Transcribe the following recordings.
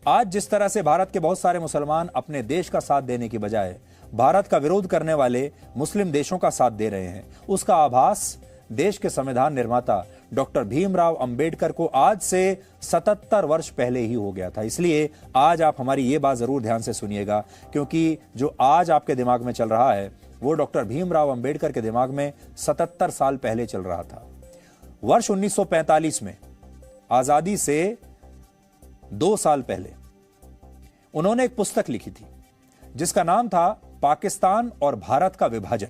आज जिस तरह से भारत के बहुत सारे मुसलमान अपने देश का साथ देने की बजाय भारत का विरोध करने वाले मुस्लिम देशों का साथ दे रहे हैं, उसका आभास देश के संविधान निर्माता डॉक्टर भीमराव अंबेडकर को आज से 77 वर्ष पहले ही हो गया था। इसलिए आज आप हमारी ये बात जरूर ध्यान से सुनिएगा, क्योंकि जो आज आपके दिमाग में चल रहा है वो डॉक्टर भीमराव अंबेडकर के दिमाग में 77 साल पहले चल रहा था। वर्ष 1945 में, आजादी से 2 साल पहले, उन्होंने एक पुस्तक लिखी थी जिसका नाम था पाकिस्तान और भारत का विभाजन।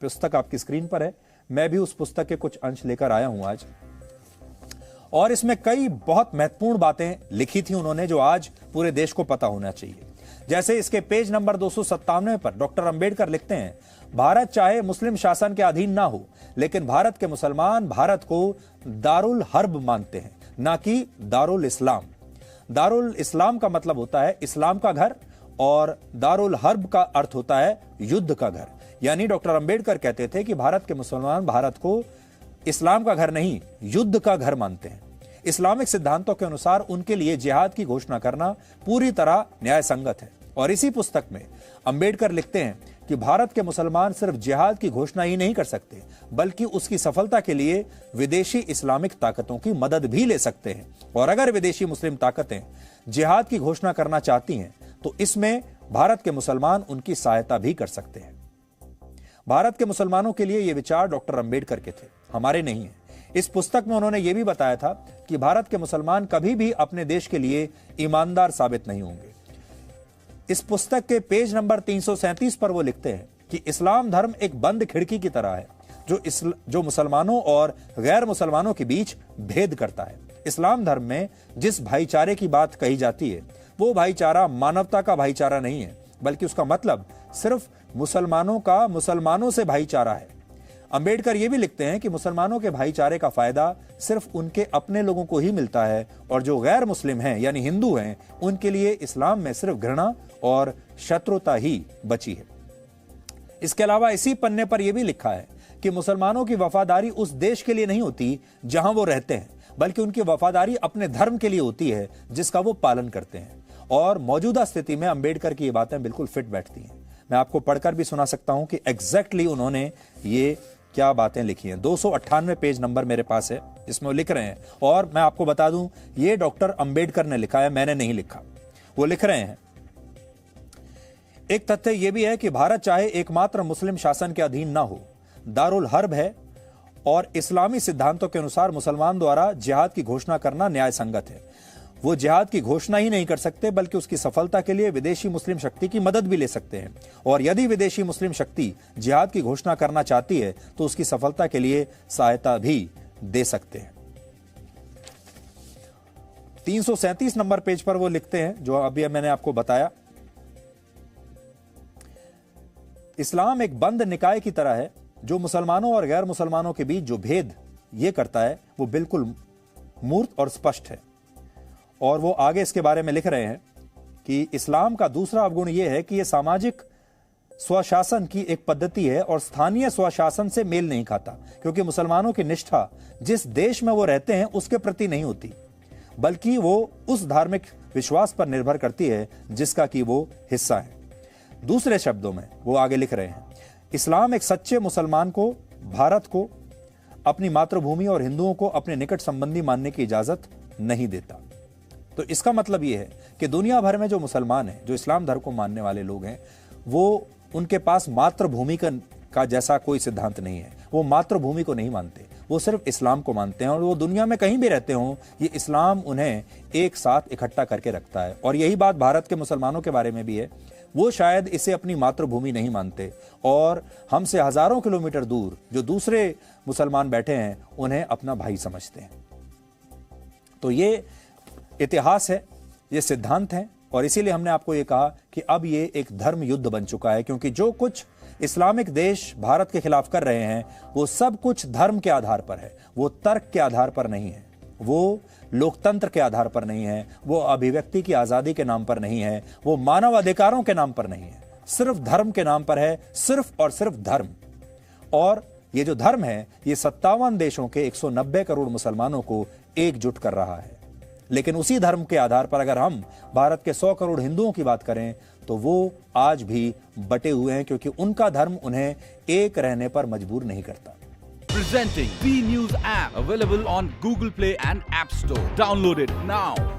पुस्तक आपकी स्क्रीन पर है। मैं भी उस पुस्तक के कुछ अंश लेकर आया हूं आज, और इसमें कई बहुत महत्वपूर्ण बातें लिखी थी उन्होंने जो आज पूरे देश को पता होना चाहिए। जैसे इसके पेज नंबर 297 पर डॉक्टर अंबेडकर लिखते हैं, भारत चाहे मुस्लिम शासन के अधीन ना हो, लेकिन भारत के मुसलमान भारत को दारुल हर्ब मानते हैं, ना कि दारुल इस्लाम। दारुल इस्लाम का मतलब होता है इस्लाम का घर, और दारुल हर्ब का अर्थ होता है युद्ध का घर। यानी डॉक्टर अंबेडकर कहते थे कि भारत के मुसलमान भारत को इस्लाम का घर नहीं, युद्ध का घर मानते हैं। इस्लामिक सिद्धांतों के अनुसार उनके लिए जिहाद की घोषणा करना पूरी तरह न्याय संगत है। और इसी पुस्तक में अंबेडकर लिखते हैं कि भारत के मुसलमान सिर्फ जिहाद की घोषणा ही नहीं कर सकते, बल्कि उसकी सफलता के लिए विदेशी इस्लामिक ताकतों की मदद भी ले सकते हैं। और अगर विदेशी मुस्लिम ताकतें जिहाद की घोषणा करना चाहती हैं तो इसमें भारत के मुसलमान उनकी सहायता भी कर सकते हैं। भारत के मुसलमानों के लिए ये विचार डॉक्टर अंबेडकर के थे, हमारे नहीं है। इस पुस्तक में उन्होंने ये भी बताया था कि भारत के मुसलमान कभी भी अपने देश के लिए ईमानदार साबित नहीं होंगे। इस पुस्तक के पेज नंबर 337 पर वो लिखते हैं कि इस्लाम धर्म एक बंद खिड़की की तरह है जो मुसलमानों और गैर मुसलमानों के बीच भेद करता है। इस्लाम धर्म में जिस भाईचारे की बात कही जाती है वो भाईचारा मानवता का भाईचारा नहीं है, बल्कि उसका मतलब सिर्फ मुसलमानों का मुसलमानों से भाईचारा है। अंबेडकर ये भी लिखते हैं कि मुसलमानों के भाईचारे का फायदा सिर्फ उनके अपने लोगों को ही मिलता है, और जो गैर मुस्लिम हैं यानी हिंदू हैं उनके लिए इस्लाम में सिर्फ घृणा और शत्रुता ही बची है। इसके अलावा इसी पन्ने पर यह भी लिखा है कि मुसलमानों की वफादारी उस देश के लिए नहीं होती जहां वो रहते हैं, बल्कि उनकी वफादारी अपने धर्म के लिए होती है जिसका वो पालन करते हैं। और मौजूदा स्थिति में अंबेडकर की ये बातें बिल्कुल फिट बैठती हैं। मैं आपको पढ़कर भी सुना सकता हूं कि एग्जैक्टली उन्होंने ये क्या बातें लिखी हैं। 298 पेज नंबर मेरे पास है, इसमें वो लिख रहे हैं। और मैं आपको बता दूं, ये डॉक्टर अंबेडकर ने लिखा है, मैंने नहीं लिखा। वो लिख रहे हैं, एक तथ्य यह भी है कि भारत चाहे एकमात्र मुस्लिम शासन के अधीन ना हो, दारुल हर्ब है, और इस्लामी सिद्धांतों के अनुसार मुसलमान द्वारा जिहाद की घोषणा करना न्याय संगत है। वो जिहाद की घोषणा ही नहीं कर सकते, बल्कि उसकी सफलता के लिए विदेशी मुस्लिम शक्ति की मदद भी ले सकते हैं। और यदि विदेशी मुस्लिम शक्ति जिहाद की घोषणा करना चाहती है तो उसकी सफलता के लिए सहायता भी दे सकते हैं। 337 नंबर पेज पर वो लिखते हैं जो अभी मैंने आपको बताया, इस्लाम एक बंद निकाय की तरह है जो मुसलमानों और गैर मुसलमानों के बीच जो भेद ये करता है वो बिल्कुल मूर्त और स्पष्ट है। और वो आगे इसके बारे में लिख रहे हैं कि इस्लाम का दूसरा अवगुण यह है कि यह सामाजिक स्वशासन की एक पद्धति है और स्थानीय स्वशासन से मेल नहीं खाता, क्योंकि मुसलमानों की निष्ठा जिस देश में वो रहते हैं उसके प्रति नहीं होती, बल्कि वो उस धार्मिक विश्वास पर निर्भर करती है जिसका कि वो हिस्सा है। दूसरे शब्दों में वो आगे लिख रहे हैं, इस्लाम एक सच्चे मुसलमान को भारत को अपनी मातृभूमि और हिंदुओं को अपने निकट संबंधी मानने की इजाजत नहीं देता। तो इसका मतलब यह है कि दुनिया भर में जो मुसलमान हैं, जो इस्लाम धर्म को मानने वाले लोग हैं, वो उनके पास मातृभूमि का जैसा कोई सिद्धांत नहीं है। वो मातृभूमि को नहीं मानते, वो सिर्फ इस्लाम को मानते हैं। और वो दुनिया में कहीं भी रहते हों, ये इस्लाम उन्हें एक साथ इकट्ठा करके रखता है। और यही बात भारत के मुसलमानों के बारे में भी है। वो शायद इसे अपनी मातृभूमि नहीं मानते और हमसे हजारों किलोमीटर दूर जो दूसरे मुसलमान बैठे हैं उन्हें अपना भाई समझते हैं। तो ये इतिहास है, ये सिद्धांत है, और इसीलिए हमने आपको ये कहा कि अब ये एक धर्म युद्ध बन चुका है, क्योंकि जो कुछ इस्लामिक देश भारत के खिलाफ कर रहे हैं वो सब कुछ धर्म के आधार पर है, वो तर्क के आधार पर नहीं है, वो लोकतंत्र के आधार पर नहीं है, वो अभिव्यक्ति की आजादी के नाम पर नहीं है, वो मानव अधिकारों के नाम पर नहीं है, सिर्फ धर्म के नाम पर है, सिर्फ और सिर्फ धर्म। और ये जो धर्म है ये 57 देशों के 190 करोड़ मुसलमानों को एकजुट कर रहा है। लेकिन उसी धर्म के आधार पर अगर हम भारत के 100 करोड़ हिंदुओं की बात करें तो वो आज भी बटे हुए हैं, क्योंकि उनका धर्म उन्हें एक रहने पर मजबूर नहीं करता। Presenting B News app, available on Google Play and App Store. Download it now.